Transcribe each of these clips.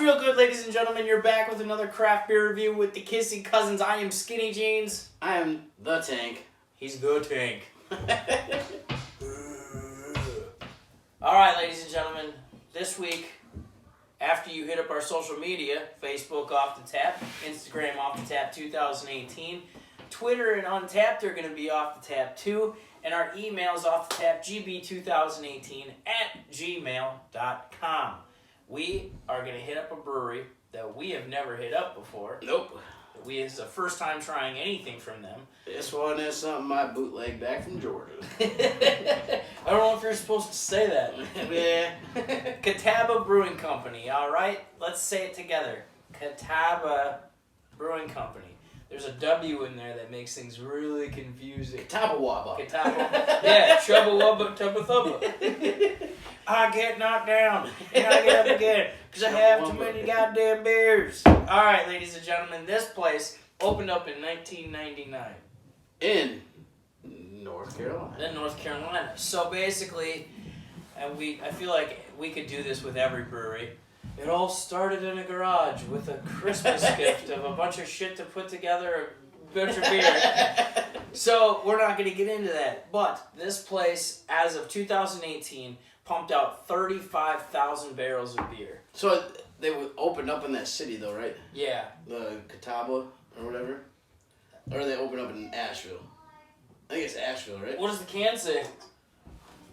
real good, ladies and gentlemen? You're back with another craft beer review with the Kissing Cousins. I am Skinny Jeans. I am the Tank. He's good, Tank. Alright, ladies and gentlemen, this week, after you hit up our social media, Facebook off the tap, Instagram off the tap 2018, Twitter and Untapped are going to be off the tap too, and our email's off the tap gb2018@gmail.com. We are going to hit up a brewery that we have never hit up before. Nope. It's the first time trying anything from them. This one is something I bootleg back from Georgia. I don't know if you're supposed to say that. Yeah. Catawaba Brewing Company. All right, let's say it together. Catawaba Brewing Company. There's a W in there that makes things really confusing. Catawaba. Catawaba. Yeah, Chubba Wubba Tubba Thubba. I get knocked down and I get up again because I have too many goddamn beers. All right, ladies and gentlemen, this place opened up in 1999. In North Carolina. In North Carolina. So basically, and I feel like we could do this with every brewery. It all started in a garage with a Christmas gift of a bunch of shit to put together, a bunch of beer. So we're not going to get into that. But this place, as of 2018, pumped out 35,000 barrels of beer. So they would open up in that city though, right? Yeah. The Catawba or whatever? Or they open up in Asheville? I think it's Asheville, right? What does the can say? I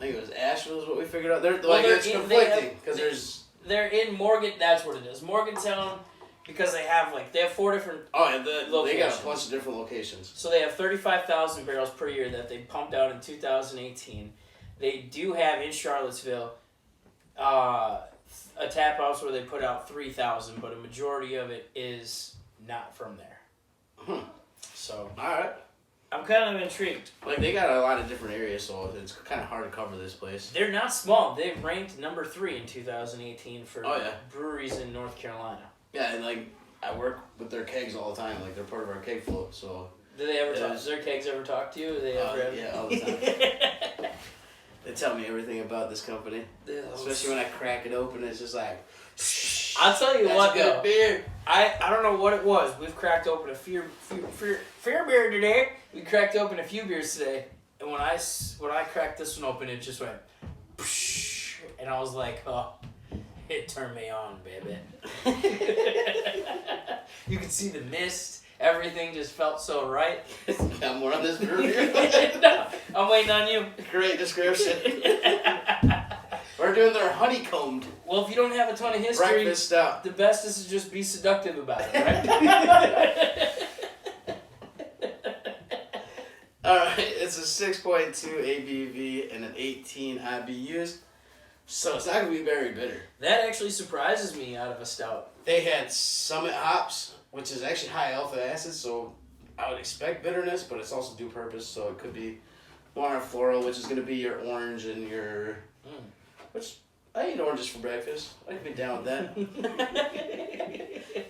think it was Asheville is what we figured out. It's in- conflicting because there's... They're in Morgan. That's what it is. Morgantown, because they have 4 different. Oh, yeah, they got locations. a bunch of different locations. So they have 35,000 barrels per year that they pumped out in 2018. They do have in Charlottesville a tap house where they put out 3,000, but a majority of it is not from there. So, all right. I'm kind of intrigued. They got a lot of different areas, so it's kind of hard to cover this place. They're not small. They ranked number 3 in 2018 for breweries in North Carolina. Yeah, and I work with their kegs all the time. They're part of our keg float, so. Do they ever talk? Does their kegs ever talk to you? Yeah, all the time. They tell me everything about this company, especially when I crack it open. It's just like. I'll tell you what, good though. Beer. I don't know what it was. We've cracked open a few beer today. We cracked open a few beers today, and when I cracked this one open, it just went, and I was like, oh, it turned me on, baby. You could see the mist. Everything just felt so right. Got more on this brewery? No, I'm waiting on you. Great description. We're doing their honeycombed. Well, if you don't have a ton of history, breakfast stout. The best is to just be seductive about it, right? Alright, it's a 6.2 ABV and an 18 IBUs. So it's not going to be very bitter. That actually surprises me out of a stout. They had Summit hops, which is actually high alpha acid, so I would expect bitterness, but it's also due purpose, so it could be more floral, which is going to be your orange and your... Which, I eat oranges for breakfast. I can be down with that.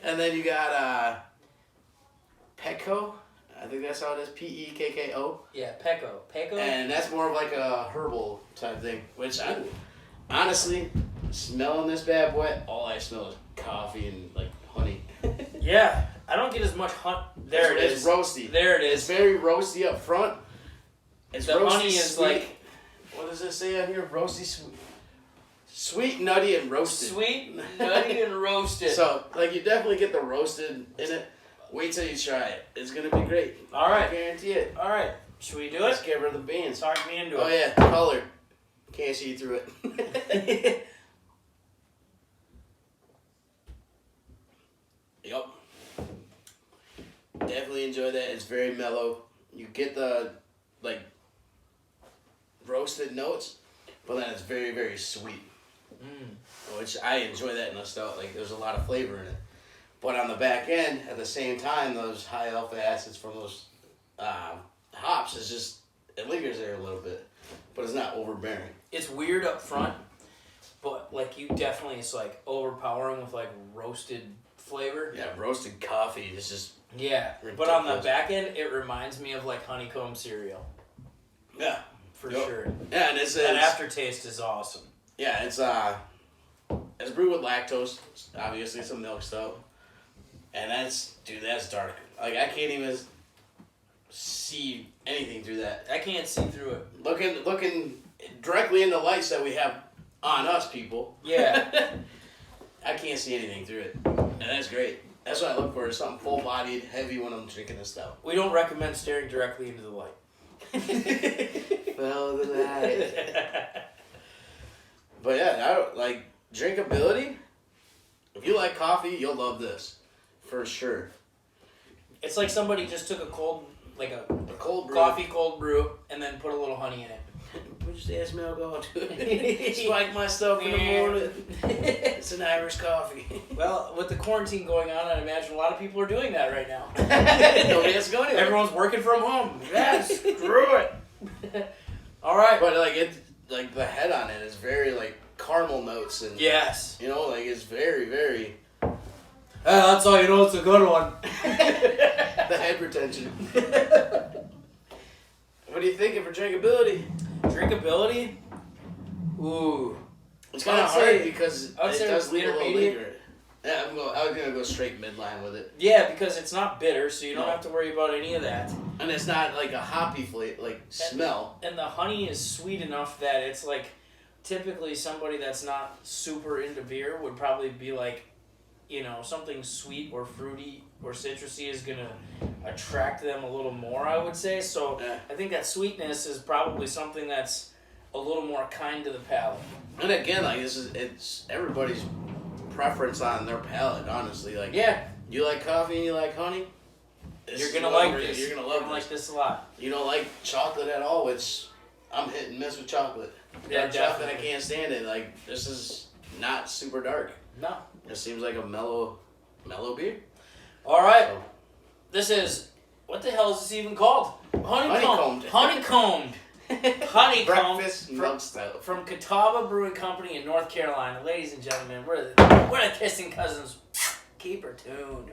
And then you got Pecco. I think that's how it is. Pekko. Yeah, Pecco. And that's more of like a herbal type thing, which honestly, smelling this bad boy, all I smell is coffee and honey. Yeah, I don't get as much There it is. It's roasty. There it is. It's very roasty up front. It's the roasty, honey is sweet. What does it say on here? Roasty, sweet. Sweet, nutty, and roasted. Sweet, nutty, and roasted. So, you definitely get the roasted in it. Wait till you try it. It's going to be great. All right. I guarantee it. All right. Should we do Let's it? give her the beans. Talk me into it. Oh, yeah. Color. Can't see through it. Yep. Definitely enjoy that. It's very mellow. You get the, roasted notes, but then it's very, very sweet. Which I enjoy that in a stout. There's a lot of flavor in it. But on the back end, at the same time, those high alpha acids from those hops is just, it lingers there a little bit. But it's not overbearing. It's weird up front, but you definitely, it's overpowering with roasted flavor. Yeah, roasted coffee is just... Yeah, but on the back end, it reminds me of honeycomb cereal. Yeah. For sure. Yeah, and that aftertaste is awesome. Yeah, it's It's brewed with lactose. Obviously, it's a milk stout. And that's dark. Like, I can't even see anything through that. I can't see through it. Looking directly in the lights that we have on us, people. Yeah. I can't see anything through it. And that's great. That's what I look for, is something full-bodied, heavy when I'm drinking a stout. We don't recommend staring directly into the light. Follow the light. But yeah, drinkability. If you like coffee, you'll love this, for sure. It's like somebody just took a cold cold brew. coffee cold brew and then put a little honey in it. Put your ass milk on to it. Spike my stuff in the morning. It's an Irish coffee. Well, with the quarantine going on, I imagine a lot of people are doing that right now. Nobody has to go anywhere. Everyone's working from home. Yeah, screw it. All right. But the head on it is very caramel notes and yes. It's very, very. That's all you know. It's a good one. The head retention. What do you think for drinkability? Drinkability? Ooh. It's kind of hard because it does leave a little intermediate. linger. Yeah, I was gonna go straight midline with it. Yeah, because it's not bitter, so you don't have to worry about any of that. And it's not like a hoppy smell. And the honey is sweet enough that it's like, typically somebody that's not super into beer would probably be like, something sweet or fruity or citrusy is gonna attract them a little more, I would say. So yeah. I think that sweetness is probably something that's a little more kind to the palate. And again, it's everybody's preference on their palate, honestly. Yeah. You like coffee and you like honey? You're gonna like this. You're gonna love like this a lot. You don't like chocolate at all, which I'm hit and miss with chocolate. Yeah, chocolate, I can't stand it. This is not super dark. No. It seems like a mellow beer. All right. So. This is, what the hell is this even called? Honeycombed. Honeycombed. Breakfast milk stout. From Catawaba Brewing Company in North Carolina. Ladies and gentlemen, we're the kissing cousins. Keep her tuned.